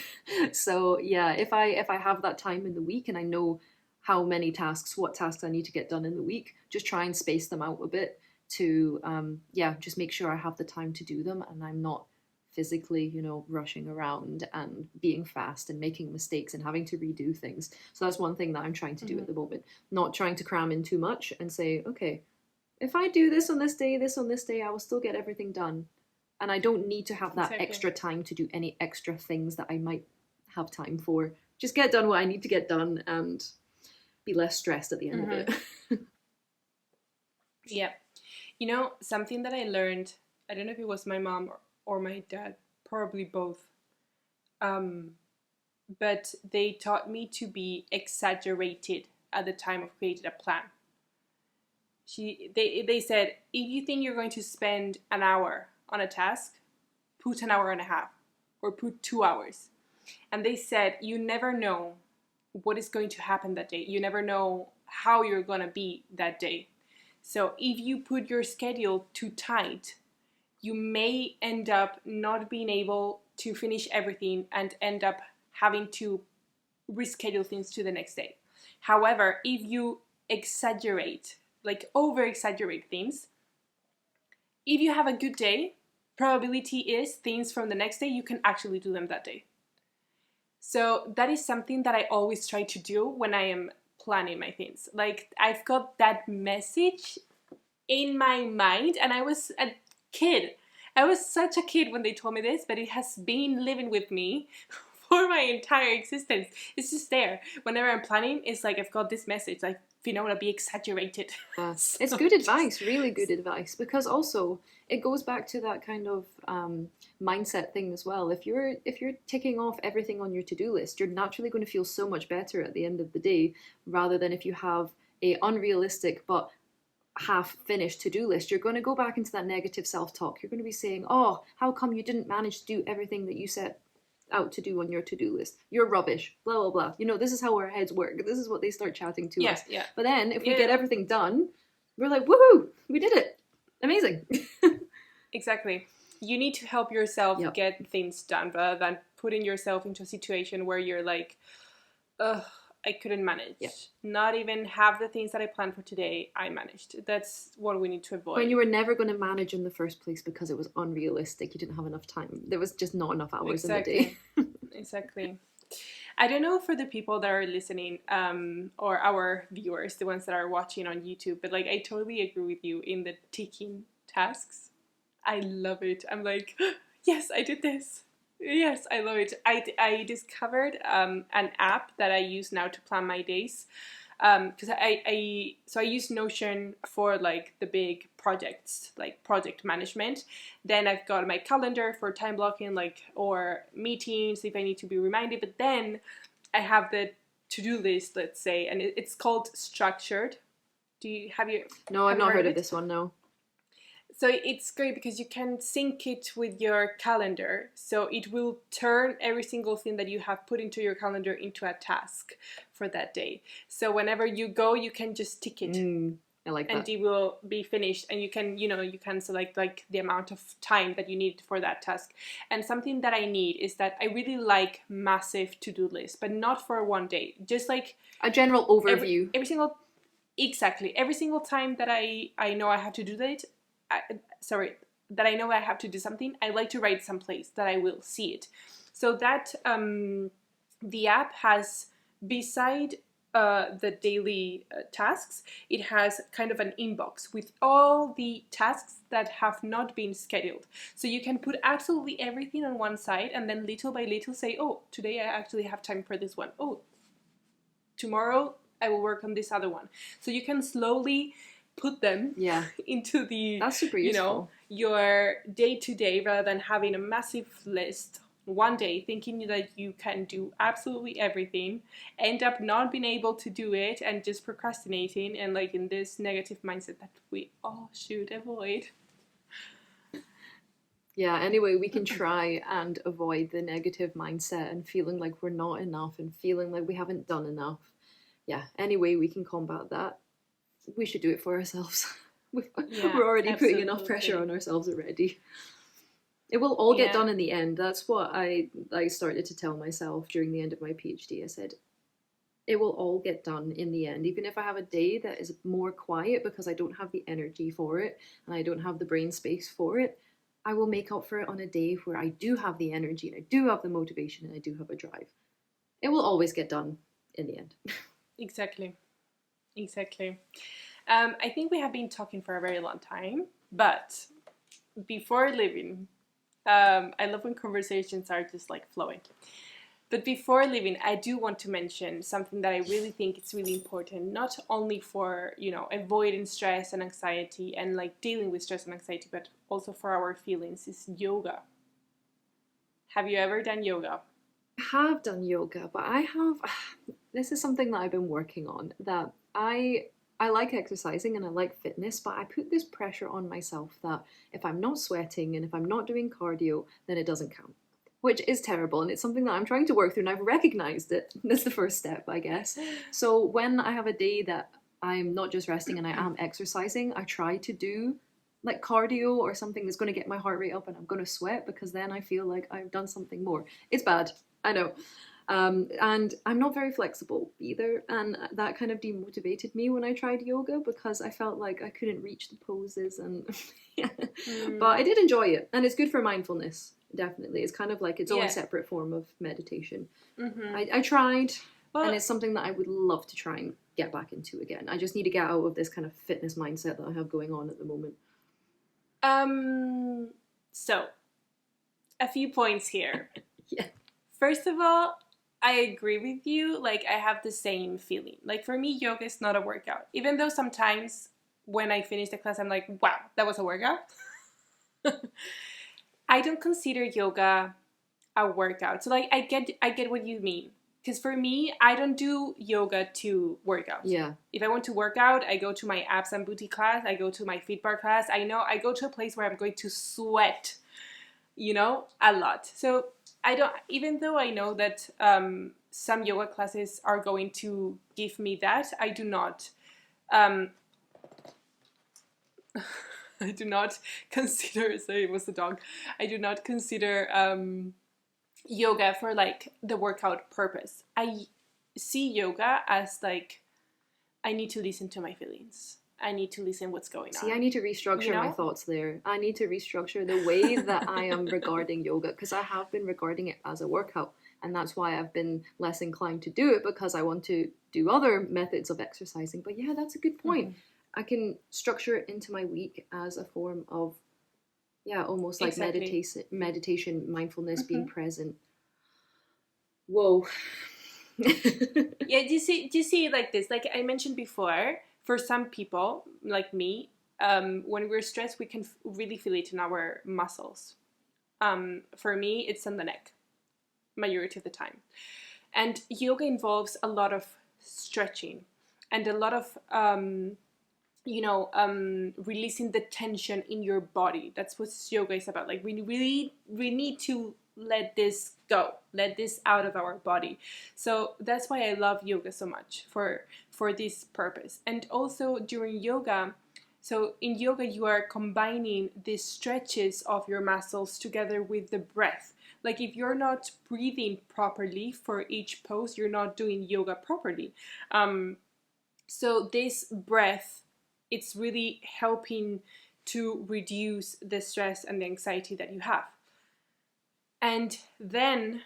So yeah, if I have that time in the week and I know how many tasks, what tasks I need to get done in the week, just try and space them out a bit to just make sure I have the time to do them and I'm not physically, you know, rushing around and being fast and making mistakes and having to redo things. So that's one thing that I'm trying to do at the moment. Not trying to cram in too much and say, okay, if I do this on this day, I will still get everything done. And I don't need to have that extra time to do any extra things that I might have time for. Just get done what I need to get done and be less stressed at the end of it. Yeah. You know, something that I learned, I don't know if it was my mom or my dad, probably both. But they taught me to be exaggerated at the time of creating a plan. They said, if you think you're going to spend an hour on a task, put an hour and a half or put 2 hours. And they said, you never know what is going to happen that day. You never know how you're going to be that day. So if you put your schedule too tight, you may end up not being able to finish everything and end up having to reschedule things to the next day. However, if you exaggerate, like over-exaggerate things, if you have a good day, probability is things from the next day, you can actually do them that day. So that is something that I always try to do when I am planning my things. Like, I've got that message in my mind, and I was a kid. I was such a kid when they told me this, but it has been living with me for my entire existence. It's just there. Whenever I'm planning, it's like I've got this message, like, Fiona, be exaggerated. So it's good advice, really good advice, because also it goes back to that kind of mindset thing as well. If you're ticking off everything on your to-do list, you're naturally going to feel so much better at the end of the day, rather than if you have a unrealistic but half finished to-do list. You're going to go back into that negative self-talk. You're going to be saying, oh, how come you didn't manage to do everything that you set out to do on your to-do list? You're rubbish, blah blah blah. You know, this is how our heads work. This is what they start chatting to us. Yeah. But then if we get everything done, we're like, woohoo, we did it, amazing. Exactly. You need to help yourself get things done, rather than putting yourself into a situation where you're like, ugh, I couldn't manage. Not even half the things that I planned for today, I managed. That's what we need to avoid. When you were never going to manage in the first place because it was unrealistic. You didn't have enough time. There was just not enough hours in the day. Exactly. I don't know for the people that are listening, or our viewers, the ones that are watching on YouTube, but like, I totally agree with you in the ticking tasks. I love it. I'm like, yes, I did this. Yes, I love it. I discovered an app that I use now to plan my days, because I use Notion for like the big projects, like project management. Then I've got my calendar for time blocking, like, or meetings if I need to be reminded. But then I have the to-do list, let's say, and it's called Structured. Have you? No, I've not heard of this one. No. So it's great because you can sync it with your calendar. So it will turn every single thing that you have put into your calendar into a task for that day. So whenever you go, you can just tick it. I like that. And it will be finished, and you can select like the amount of time that you need for that task. And something that I need is that I really like massive to-do lists, but not for one day. Just like a general overview. Every single time that I know I have to do that, that I know I have to do something, I like to write someplace that I will see it. So that the app has, beside the daily tasks, it has kind of an inbox with all the tasks that have not been scheduled. So you can put absolutely everything on one side, and then little by little say, oh, today I actually have time for this one. Oh, tomorrow I will work on this other one. So you can slowly put them into the, that's super useful. Your day-to-day, rather than having a massive list one day, thinking that you can do absolutely everything, end up not being able to do it, and just procrastinating, and like in this negative mindset that we all should avoid. Yeah, anyway, we can try and avoid the negative mindset and feeling like we're not enough and feeling like we haven't done enough. Yeah, anyway, we can combat that. We should do it for ourselves. We're already putting enough pressure on ourselves already. It will all get done in the end. That's what I started to tell myself during the end of my PhD. I said, it will all get done in the end. Even if I have a day that is more quiet because I don't have the energy for it and I don't have the brain space for it, I will make up for it on a day where I do have the energy and I do have the motivation and I do have a drive. It will always get done in the end. Exactly. I think we have been talking for a very long time, but before leaving, I love when conversations are just like flowing. But before leaving, I do want to mention something that I really think is really important, not only for, avoiding stress and anxiety and like dealing with stress and anxiety, but also for our feelings, is yoga. Have you ever done yoga? I have done yoga, but this is something that I've been working on, that I like exercising and I like fitness, but I put this pressure on myself that if I'm not sweating and if I'm not doing cardio, then it doesn't count. Which is terrible, and it's something that I'm trying to work through, and I've recognized it. That's the first step, I guess. So when I have a day that I'm not just resting and I am exercising, I try to do like cardio or something that's going to get my heart rate up and I'm going to sweat, because then I feel like I've done something more. It's bad, I know. And I'm not very flexible either, and that kind of demotivated me when I tried yoga, because I felt like I couldn't reach the poses, and but I did enjoy it, and it's good for mindfulness. Definitely, it's kind of like its own separate form of meditation. I tried, and it's something that I would love to try and get back into again. I just need to get out of this kind of fitness mindset that I have going on at the moment. So a few points here. Yeah. First of all, I agree with you. Like, I have the same feeling. Like, for me, yoga is not a workout. Even though sometimes when I finish the class, I'm like, wow, that was a workout. I don't consider yoga a workout. So, like, I get what you mean. Because for me, I don't do yoga to work out. Yeah. If I want to work out, I go to my abs and booty class. I go to my fit bar class. I go to a place where I'm going to sweat, a lot. So I don't, even though I know that some yoga classes are going to give me that, I do not. I do not consider, sorry, it was the dog. I do not consider yoga for like the workout purpose. I see yoga as like, I need to listen to my feelings. I need to listen what's going on. See, I need to restructure my thoughts there. I need to restructure the way that I am regarding yoga, because I have been regarding it as a workout, and that's why I've been less inclined to do it, because I want to do other methods of exercising. But yeah, that's a good point. I can structure it into my week as a form of, almost like meditation, mindfulness, being present. Whoa. Yeah, do you see it like this? Like I mentioned before, for some people, like me, when we're stressed, we can really feel it in our muscles. For me, it's on the neck, majority of the time. And yoga involves a lot of stretching and a lot of releasing the tension in your body. That's what yoga is about. Like we need to let this go, let this out of our body. So that's why I love yoga so much, for this purpose. And also during yoga, so in yoga you are combining the stretches of your muscles together with the breath. Like if you're not breathing properly for each pose, you're not doing yoga properly. So this breath, it's really helping to reduce the stress and the anxiety that you have. And then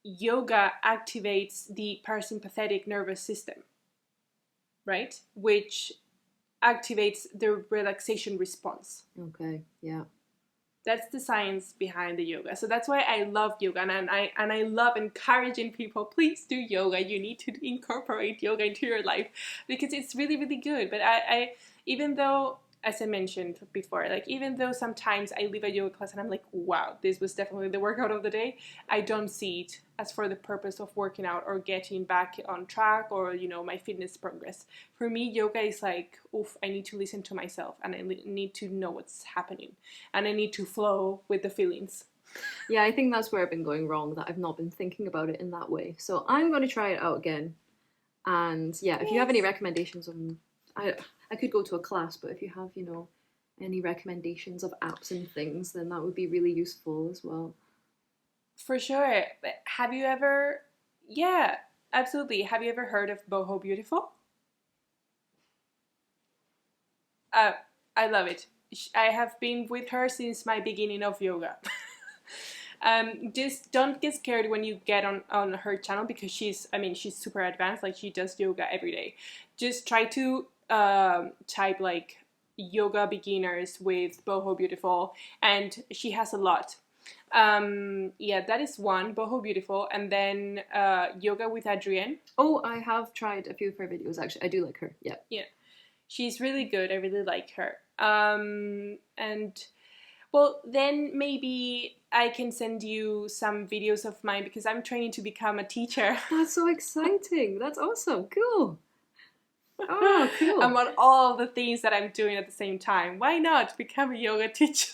yoga activates the parasympathetic nervous system, right? Which activates the relaxation response. Okay, yeah. That's the science behind the yoga. So that's why I love yoga, and I love encouraging people, please do yoga. You need to incorporate yoga into your life, because it's really, really good. But I even though, as I mentioned before, like even though sometimes I leave a yoga class and I'm like, wow, this was definitely the workout of the day, I don't see it as for the purpose of working out or getting back on track or, my fitness progress. For me, yoga is like, oof, I need to listen to myself, and I need to know what's happening, and I need to flow with the feelings. Yeah, I think that's where I've been going wrong, that I've not been thinking about it in that way. So I'm going to try it out again. And yeah, if you have any recommendations on, I could go to a class, but if you have, any recommendations of apps and things, then that would be really useful as well. For sure. Have you ever, yeah, absolutely. Have you ever heard of Boho Beautiful? I love it. I have been with her since my beginning of yoga. Just don't get scared when you get on her channel, because she's super advanced. Like, she does yoga every day. Just try to type like yoga beginners with Boho Beautiful, and she has a lot. That is one, Boho Beautiful, and then yoga with Adrienne. Oh, I have tried a few of her videos, actually. I do like her. Yeah, she's really good. I really like her. And well, then maybe I can send you some videos of mine, because I'm training to become a teacher. That's so exciting. That's awesome. Cool. Oh, cool. I'm on all the things that I'm doing at the same time. Why not become a yoga teacher?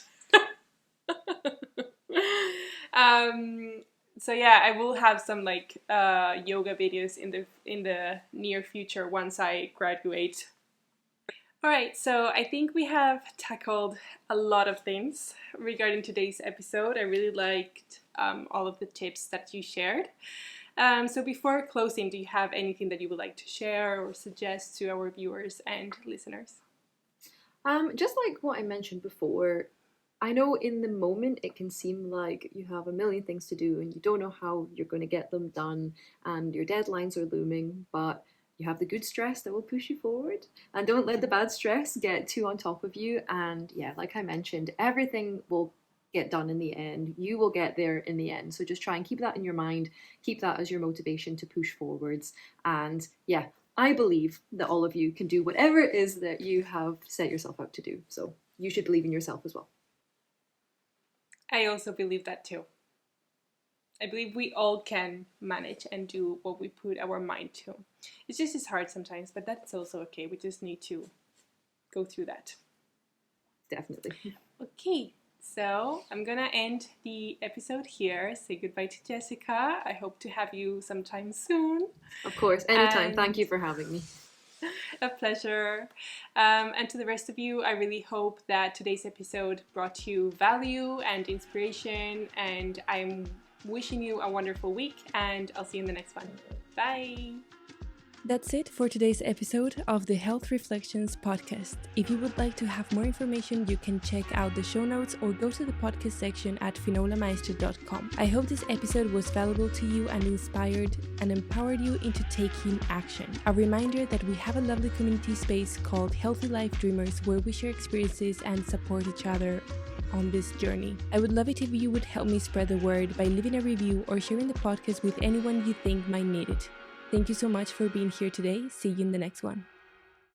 So yeah, I will have some like yoga videos in the near future once I graduate. Alright, so I think we have tackled a lot of things regarding today's episode. I really liked all of the tips that you shared. So before closing, do you have anything that you would like to share or suggest to our viewers and listeners? Just like what I mentioned before, I know in the moment it can seem like you have a million things to do and you don't know how you're going to get them done and your deadlines are looming, but you have the good stress that will push you forward, and don't let the bad stress get too on top of you. And yeah, like I mentioned, everything will get done in the end. You will get there in the end. So just try and keep that in your mind, keep that as your motivation to push forwards. And yeah, I believe that all of you can do whatever it is that you have set yourself out to do. So you should believe in yourself as well. I also believe that too. I believe we all can manage and do what we put our mind to. It's hard sometimes, but that's also okay. We just need to go through that. Definitely. Okay, so I'm gonna end the episode here. Say goodbye to Jessica. I hope to have you sometime soon. Of course, anytime. Thank you for having me. A pleasure. And to the rest of you, I really hope that today's episode brought you value and inspiration, and I'm wishing you a wonderful week, and I'll see you in the next one. Bye! That's it for today's episode of the Health Reflections podcast. If you would like to have more information, you can check out the show notes or go to the podcast section at finolameister.com. I hope this episode was valuable to you and inspired and empowered you into taking action. A reminder that we have a lovely community space called Healthy Life Dreamers, where we share experiences and support each other on this journey. I would love it if you would help me spread the word by leaving a review or sharing the podcast with anyone you think might need it. Thank you so much for being here today. See you in the next one.